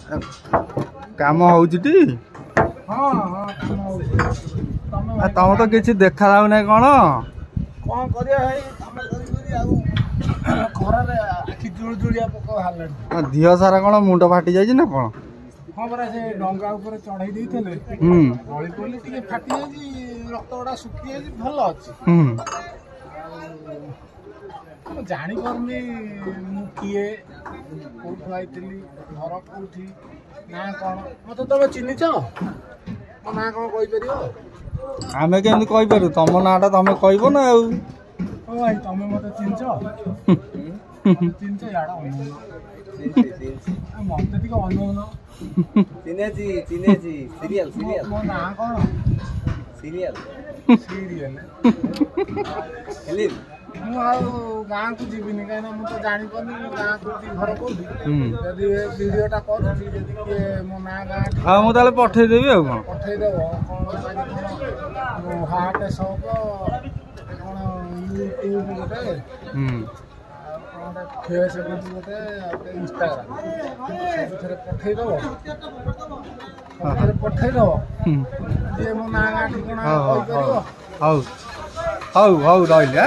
काम होउछटी हां हां काम होउछ तम तो किछि देखा जाउ नै कोन कोन करिया भाई काम करी आ खरा रे आखि जुळ जुळिया पको हालनी दिह सारा कोन मुंड फाटी जाई ना कोन हां बरा से डंगा ऊपर चढ़ाई देइथले गळी पड़ले टिके फाटी जाई रक्त बडा सुखी जाई भल अछि म जानि परनी मु किए कोठु आइतली घर कोठी ना कोन मते तमे चिन्हि छ मो ना कोन कहि परियो आमे केमि कहि परु तम नाटा तमे कहबो ना आ ओ भाई तमे मते चिन्ह चिन्ह याडा मते टिके अनौन चिने जी सीरियल मो ना कोन सीरियल फिल्म मु आ गाँ को जीविनी कहीं मु तो जानी पनी गाँ को घर को यदि वीडियोटा करूची यदि के मो ना गाँ हां मु ताले पठै देबी आ कोन पठै देबो कोन हार्ट सब कोन यूट्यूब गोटे कोन फेसबुक गोटे इंस्टाग्राम सब पठै देबो पठै देबो जे मो ना गाँ ठिकाना कहि करियो हौ हौ हौ रहले